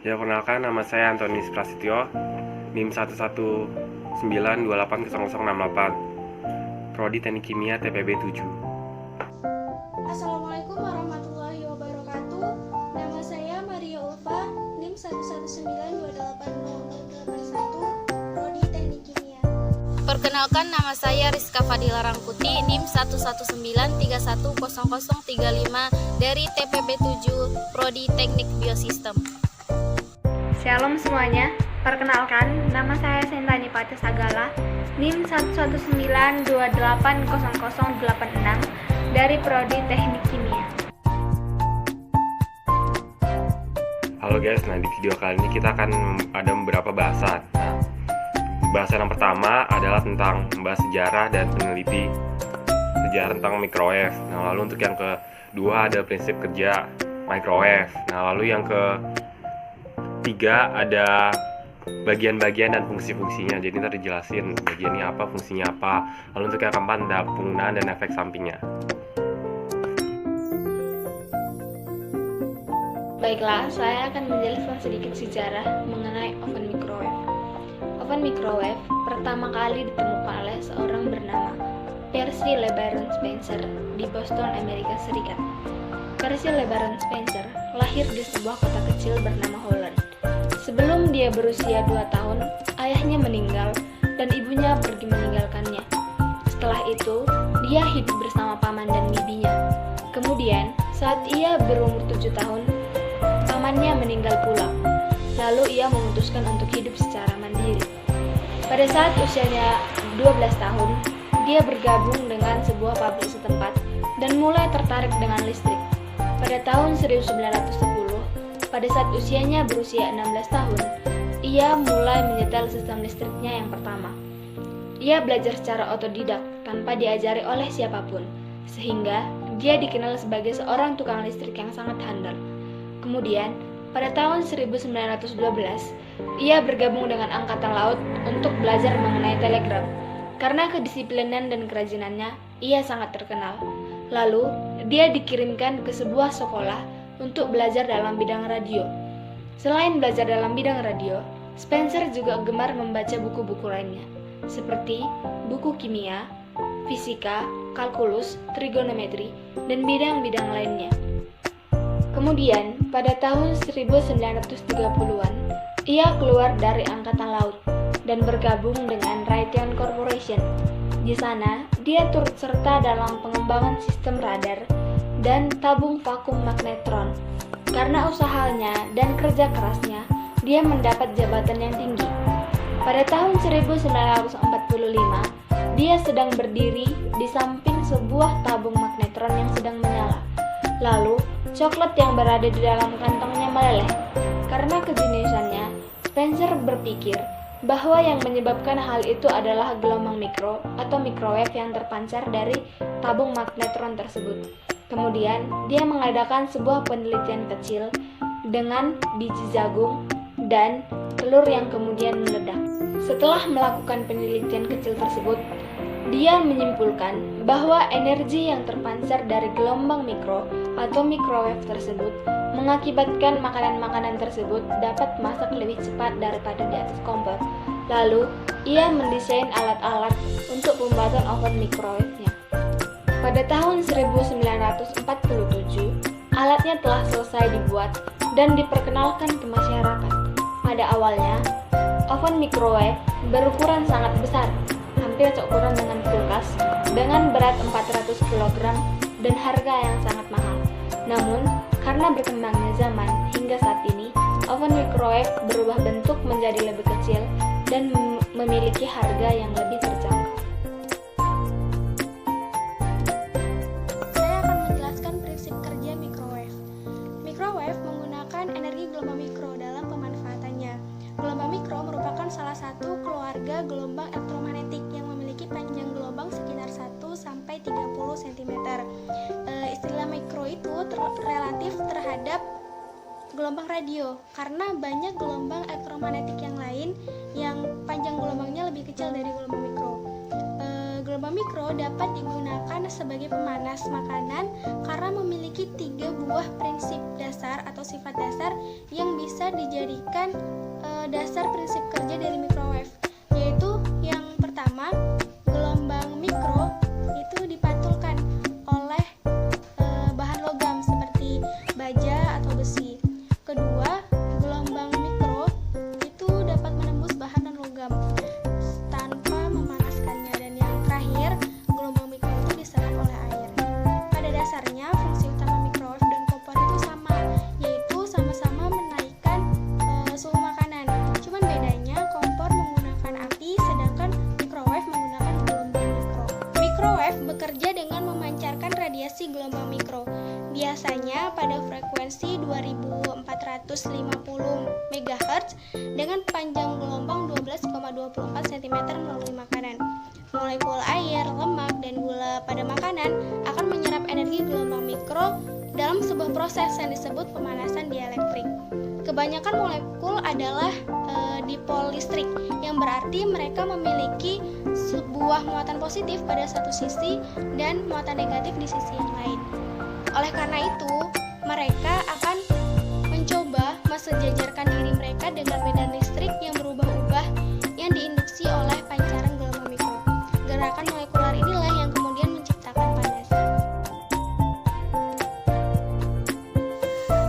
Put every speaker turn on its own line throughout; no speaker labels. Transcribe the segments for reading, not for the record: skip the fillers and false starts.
Ya, perkenalkan nama saya Antonius Prasetyo, NIM 119280068, Prodi Teknik Kimia TPB 7.
Assalamualaikum warahmatullahi wabarakatuh. Nama saya Maria Ulfa, NIM 119280081, Prodi Teknik Kimia.
Perkenalkan, nama saya Rizka Fadila Rangkuti, NIM 119310035 dari TPB 7, Prodi Teknik Biosistem.
Shalom semuanya, perkenalkan nama saya Sentani Pace Sagala, NIM 119280086 dari Prodi Teknik Kimia.
Halo guys, di video kali ini kita akan ada beberapa bahasan. Bahasan yang pertama adalah tentang membahas sejarah dan peneliti sejarah tentang microwave. Lalu untuk yang kedua ada prinsip kerja microwave. Lalu yang ketiga ada bagian-bagian dan fungsi-fungsinya. Jadi ntar dijelasin bagiannya apa, fungsinya apa. Lalu untuk yang keempat ada penggunaan dan efek sampingnya.
Baiklah, saya akan menjelaskan sedikit sejarah mengenai oven microwave. Oven microwave pertama kali ditemukan oleh seorang bernama Percy LeBaron Spencer di Boston, Amerika Serikat. Percy LeBaron Spencer lahir di sebuah kota kecil bernama Holland. Sebelum dia berusia 2 tahun, ayahnya meninggal dan ibunya pergi meninggalkannya. Setelah itu, dia hidup bersama paman dan bibinya. Kemudian, saat ia berumur 7 tahun, pamannya meninggal pula. Lalu ia memutuskan untuk hidup secara mandiri. Pada saat usianya 12 tahun, dia bergabung dengan sebuah pabrik setempat dan mulai tertarik dengan listrik. Pada tahun 1910, pada saat usianya berusia 16 tahun, ia mulai menyetel sistem listriknya yang pertama. Ia belajar secara otodidak tanpa diajari oleh siapapun, sehingga dia dikenal sebagai seorang tukang listrik yang sangat handal. Kemudian, pada tahun 1912, ia bergabung dengan Angkatan Laut untuk belajar mengenai telegraf. Karena kedisiplinan dan kerajinannya, ia sangat terkenal. Lalu, dia dikirimkan ke sebuah sekolah untuk belajar dalam bidang radio. Selain belajar dalam bidang radio, Spencer juga gemar membaca buku-buku lainnya, seperti buku kimia, fisika, kalkulus, trigonometri, dan bidang-bidang lainnya. Kemudian, pada tahun 1930-an, ia keluar dari Angkatan Laut dan bergabung dengan Raytheon Corporation. Di sana, dia turut serta dalam pengembangan sistem radar dan tabung vakum magnetron. Karena usahanya dan kerja kerasnya, dia mendapat jabatan yang tinggi. Pada tahun 1945, dia sedang berdiri di samping sebuah tabung magnetron yang sedang menyala. Lalu, coklat yang berada di dalam kantongnya meleleh. Karena kejeniusannya, Spencer berpikir bahwa yang menyebabkan hal itu adalah gelombang mikro atau microwave yang terpancar dari tabung magnetron tersebut. Kemudian, dia mengadakan sebuah penelitian kecil dengan biji jagung dan telur yang kemudian meledak. Setelah melakukan penelitian kecil tersebut, dia menyimpulkan bahwa energi yang terpancar dari gelombang mikro atau microwave tersebut mengakibatkan makanan-makanan tersebut dapat masak lebih cepat daripada di atas kompor. Lalu, ia mendesain alat-alat untuk pembuatan oven microwave-nya. Pada tahun 1947, alatnya telah selesai dibuat dan diperkenalkan ke masyarakat. Pada awalnya, oven microwave berukuran sangat besar, hampir seukuran dengan kulkas, dengan berat 400 kg dan harga yang sangat mahal. Namun, karena berkembangnya zaman hingga saat ini, oven microwave berubah bentuk menjadi lebih kecil dan memiliki harga yang lebih terjangkau.
Saya akan menjelaskan prinsip kerja microwave. Microwave menggunakan energi gelombang mikro dalam pemanfaatannya. Gelombang mikro merupakan salah satu keluarga gelombang elektromagnetik yang memiliki panjang gelombang sekitar 1-30 cm. Istilah mikro itu relatif terhadap gelombang radio karena banyak gelombang elektromagnetik yang lain yang panjang gelombangnya lebih kecil dari gelombang mikro. Gelombang mikro dapat digunakan sebagai pemanas makanan karena memiliki 3 buah prinsip dasar atau sifat dasar yang bisa bisa dijadikan dasar prinsip kerja dari microwave, yaitu yang pertama, gelombang mikro itu dipantulkan oleh bahan logam seperti baja atau besi. Kedua, gelombang mikro itu dapat menembus bahan non logam tanpa memanaskannya. Dan yang terakhir, gelombang mikro itu diserap oleh air. Pada dasarnya, fungsi utama microwave dan kompor itu sama, yaitu sama-sama menaikkan suhu makanan. Cuman bedanya, kompor menggunakan api, sedangkan microwave menggunakan gelombang mikro. Microwave bekerja dengan memancarkan radiasi gelombang mikro, biasanya pada frekuensi 2450 MHz dengan panjang gelombang 12,24 cm melalui makanan. Molekul air, lemak, dan gula pada makanan akan menyerap energi gelombang mikro dalam sebuah proses yang disebut pemanasan dielektrik. Kebanyakan molekul adalah dipol listrik, yang berarti mereka memiliki sebuah muatan positif pada satu sisi dan muatan negatif di sisi yang lain. Oleh karena itu, mereka akan mencoba mensejajarkan diri mereka dengan medan listrik yang berubah-ubah yang diinduksi oleh pancaran gelombang mikro. Gerakan molekular inilah yang kemudian menciptakan panas.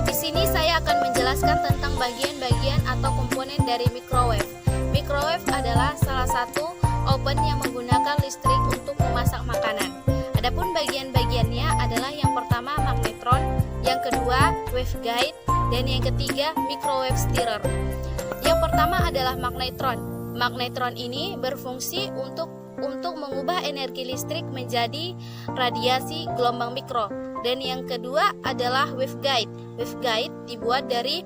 Di sini saya akan menjelaskan tentang bagian-bagian atau komponen dari microwave. Microwave adalah salah satu oven yang menggunakan listrik untuk memasak makanan. Adapun bagian-bagiannya adalah yang pertama magnetron, yang kedua waveguide, dan yang ketiga microwave stirrer. Yang pertama adalah magnetron. Magnetron ini berfungsi untuk mengubah energi listrik menjadi radiasi gelombang mikro. Dan yang kedua adalah waveguide. Waveguide dibuat dari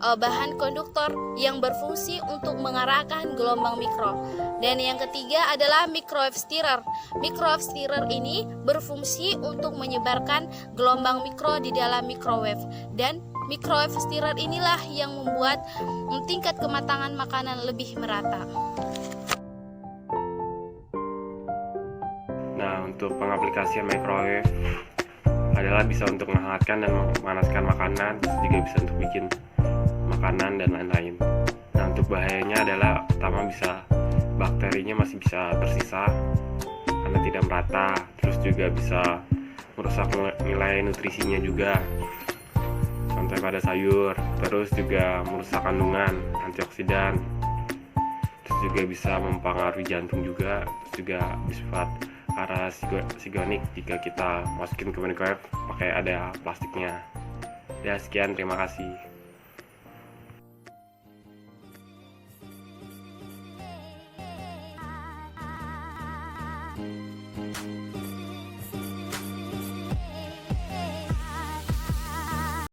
bahan konduktor yang berfungsi untuk mengarahkan gelombang mikro. Dan yang ketiga adalah microwave stirrer. Microwave stirrer ini berfungsi untuk menyebarkan gelombang mikro di dalam microwave. Dan microwave stirrer inilah yang membuat tingkat kematangan makanan lebih merata.
Nah, untuk pengaplikasian microwave adalah bisa untuk menghangatkan dan memanaskan makanan, terus juga bisa untuk bikin makanan dan lain-lain. Nah, untuk bahayanya adalah pertama bakterinya masih bisa tersisa karena tidak merata, terus juga bisa merusak nilai nutrisinya juga, contohnya pada sayur, terus juga merusak kandungan antioksidan, terus juga bisa mempengaruhi jantung juga, terus juga bersifat carcinogenic jika kita masukin ke microwave pakai ada plastiknya. Ya, sekian, terima kasih.